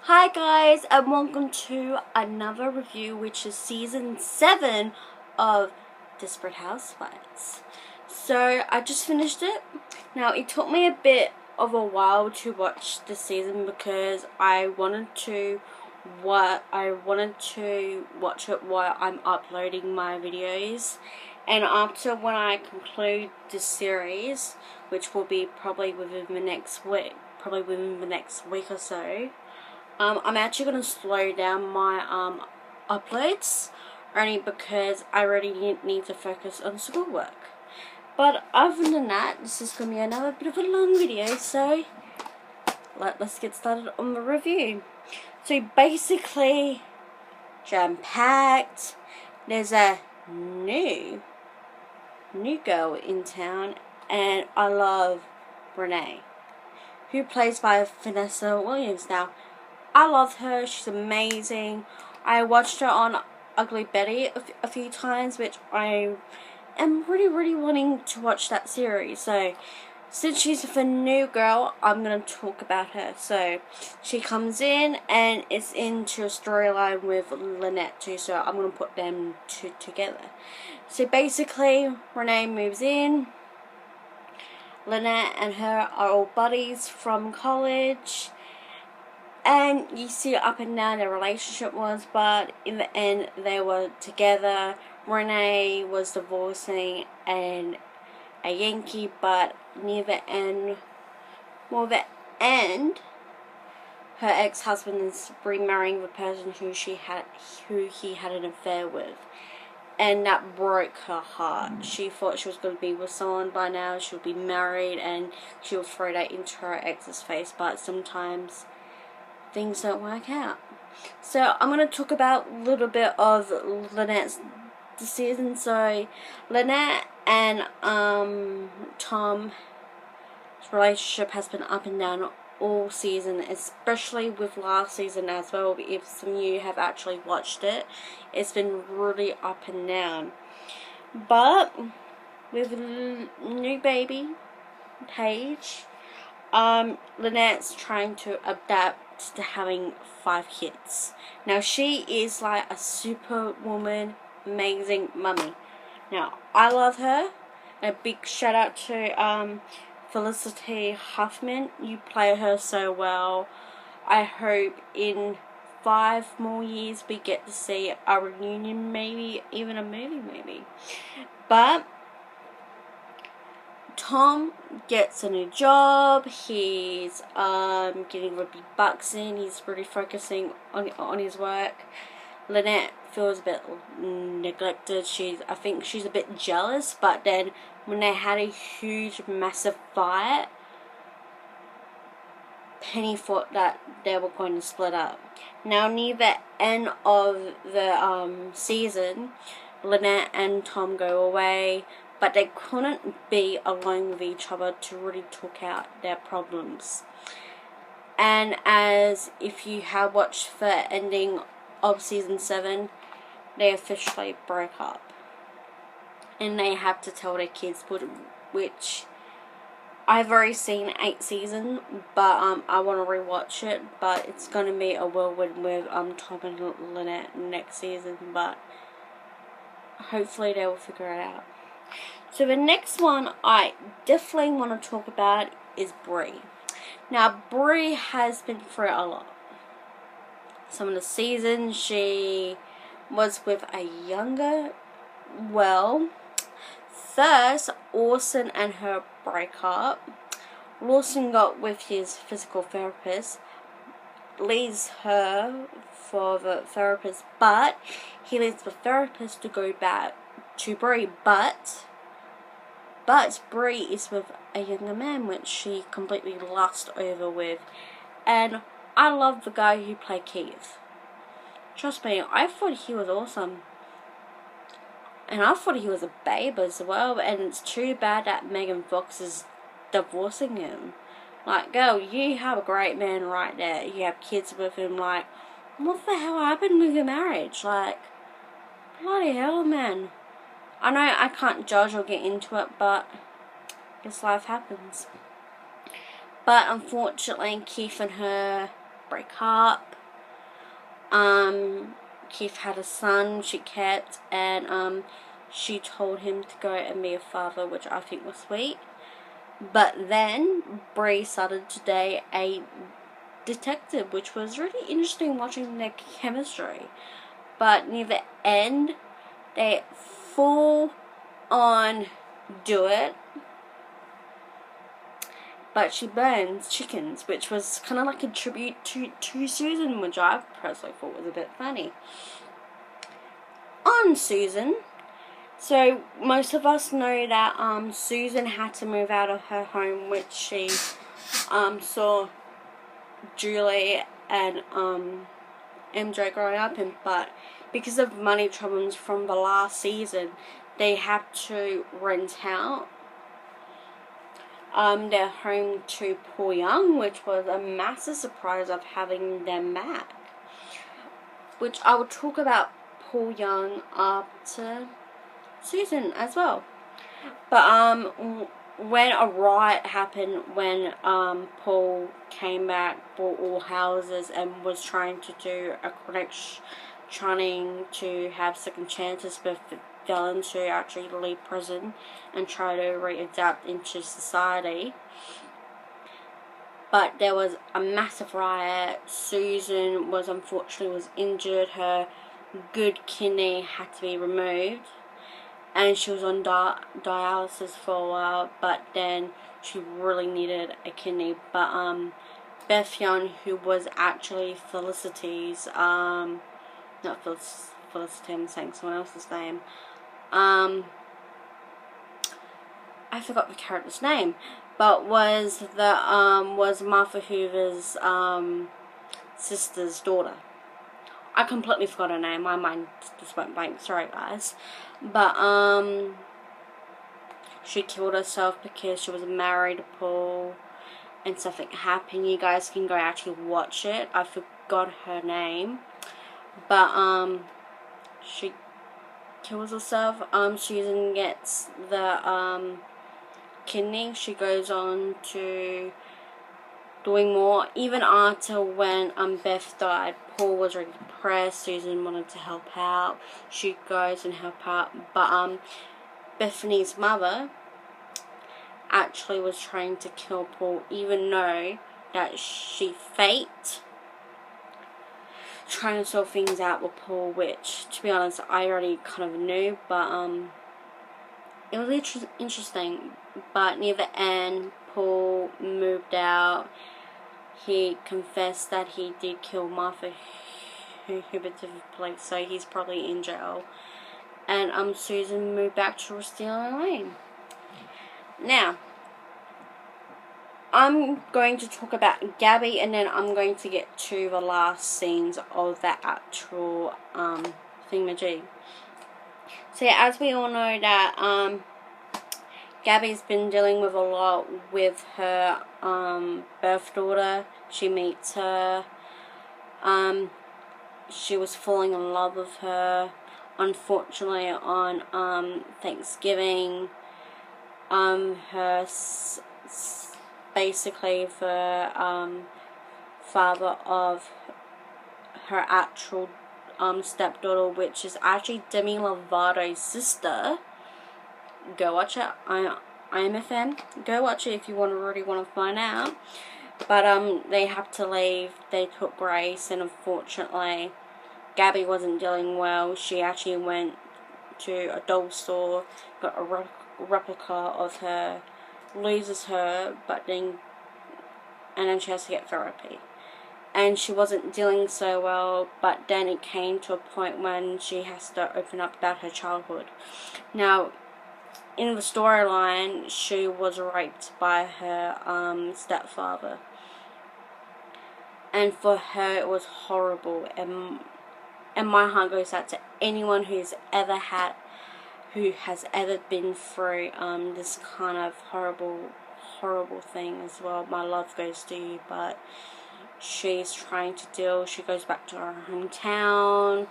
Hi guys, and welcome to another review, which is season 7 of Desperate Housewives. So I just finished it. Now it took me a bit of a while to watch this season because I wanted to watch it while I'm uploading my videos, and after when I conclude this series, which will be probably within the next week or so, I'm actually going to slow down my uploads, only because I really need to focus on schoolwork. But other than that, this is going to be another bit of a long video, so let's get started on the review. So basically, jam-packed. There's a new girl in town, and I love Renee, who plays by Vanessa Williams. Now, I love her. She's amazing. I watched her on Ugly Betty a few times, which I am really wanting to watch that series. So, since she's the new girl, I'm going to talk about her. So, she comes in, and it's into a storyline with Lynette too, so I'm going to put them two together. So, basically, Renee moves in. Lynette and her are all buddies from college, and you see up and down their relationship was, but in the end they were together. Renee was divorcing and a Yankee, but near the end, her ex-husband is remarrying the person who he had an affair with. And that broke her heart. She thought she was going to be with someone by now, she would be married, and she would throw that into her ex's face, but sometimes things don't work out. So I'm going to talk about a little bit of Lynette's season. So Lynette and Tom's relationship has been up and down all season, especially with last season as well. If some of you have actually watched it, it's been really up and down. But with new baby Paige, Lynette's trying to adapt to having 5 kids. Now she is like a superwoman, amazing mummy. Now I love her. A big shout out to Felicity Huffman. You play her so well. I hope in 5 more years we get to see a reunion, maybe even a movie maybe. But Tom gets a new job. He's getting really big bucks in. He's really focusing on his work. Lynette feels a bit neglected. I think she's a bit jealous. But then when they had a huge, massive fight, Penny thought that they were going to split up. Now near the end of the season, Lynette and Tom go away, but they couldn't be alone with each other to really talk out their problems. And as if you have watched the ending of season 7, they officially broke up. And they have to tell their kids, which I've already seen 8 seasons, but I want to rewatch it. But it's going to be a whirlwind with Tom and Lynette next season, but hopefully they will figure it out. So the next one I definitely want to talk about is Bree. Now Bree has been through a lot. Some of the seasons she was with a younger, first Orson and her break up. Lawson got with his physical therapist, leaves her for the therapist, but he leaves the therapist to go back to Bree, but Bree is with a younger man, which she completely lusts over with. And I love the guy who played Keith. Trust me, I thought he was awesome. And I thought he was a babe as well. And it's too bad that Megan Fox is divorcing him. Like, girl, you have a great man right there. You have kids with him. Like, what the hell happened with your marriage? Like, bloody hell, man. I know I can't judge or get into it, but I guess life happens. But unfortunately, Keith and her break up. Keith had a son she kept, and she told him to go and be a father, which I think was sweet. But then Bree started to date a detective, which was really interesting watching their chemistry. But near the end, they full on do it. But she burns chickens, which was kind of like a tribute to Susan, which I personally thought was a bit funny. On Susan, so most of us know that Susan had to move out of her home, which she saw Julie and MJ growing up in, but because of money troubles from the last season, they had to rent out their home to Paul Young, which was a massive surprise of having them back. Which I will talk about Paul Young after Susan as well. But when a riot happened, when Paul came back, bought all houses, and was trying to do a connection, trying to have second chances with villains to actually leave prison and try to readapt into society. But there was a massive riot. Susan was injured. Her good kidney had to be removed, and she was on dialysis for a while, but then she really needed a kidney. But Beth Young, who was actually Felicity's, not Felicity, I'm saying someone else's name. I forgot the character's name, but was Martha Hoover's sister's daughter. I completely forgot her name. My mind just went blank. Sorry, guys. But she killed herself because she was married to Paul, and something happened. You guys can go actually watch it. I forgot her name, but she kills herself. Susan gets the kidney. She goes on to doing more. Even after when Beth died, Paul was really depressed. Susan wanted to help out. She goes and help out, but Bethany's mother actually was trying to kill Paul, even though that she faked trying to sort things out with Paul, which, to be honest, I already kind of knew, but it was interesting. But near the end, Paul moved out. He confessed that he did kill Martha Hubert's place, so he's probably in jail. And Susan moved back to Restylane Lane. Now, I'm going to talk about Gabby, and then I'm going to get to the last scenes of that actual thingamajig. So yeah, as we all know that Gabby's been dealing with a lot with her birth daughter. She meets her. She was falling in love with her. Unfortunately, on Thanksgiving, her basically the father of her actual stepdaughter, which is actually Demi Lovato's sister. Go watch it. I am a fan. Go watch it if you really want to find out. But they have to leave. They took Grace, and unfortunately, Gabby wasn't doing well. She actually went to a doll store, got a replica of her, loses her, and then she has to get therapy. And she wasn't dealing so well, but then it came to a point when she has to open up about her childhood. Now, in the storyline, she was raped by her stepfather. And for her, it was horrible. And my heart goes out to anyone who has ever been through this kind of horrible thing as well. My love goes to you, but she's trying to deal. She goes back to her hometown.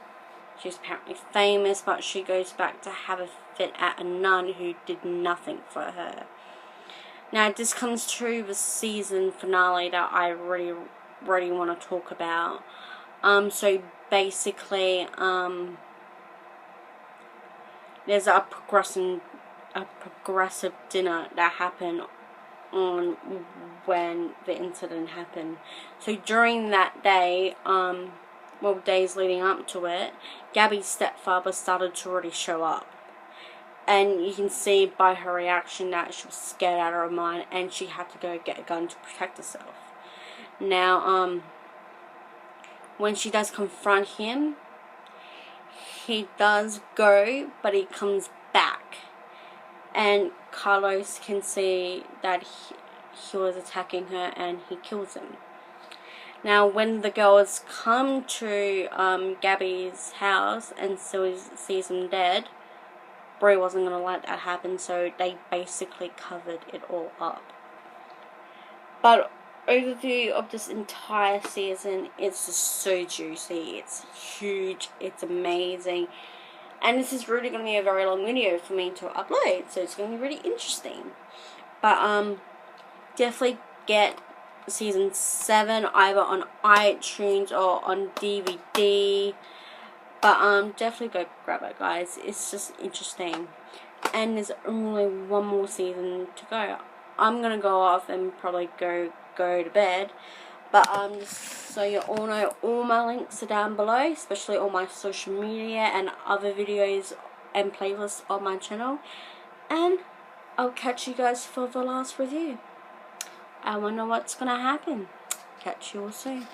She's apparently famous, but she goes back to have a fit at a nun who did nothing for her. Now, this comes to the season finale that I really want to talk about. So basically, there's a progressive dinner that happened on when the incident happened. So during that day, days leading up to it, Gabby's stepfather started to already show up. And you can see by her reaction that she was scared out of her mind, and she had to go get a gun to protect herself. Now, when she does confront him, he does go, but he comes back. And Carlos can see that he was attacking her, and he kills him. Now, when the girls come to Gabby's house and sees him dead, Bree wasn't going to let that happen, so they basically covered it all up. But overview of this entire season, it's just so juicy, it's huge, it's amazing, and this is really going to be a very long video for me to upload, so it's going to be really interesting. But definitely get season 7 either on iTunes or on DVD. But definitely go grab it, guys. It's just interesting. And there's only one more season to go. I'm gonna go off and probably go to bed. But so you all know, all my links are down below, especially all my social media and other videos and playlists on my channel. And I'll catch you guys for the last review. I wonder what's gonna happen. Catch you all soon.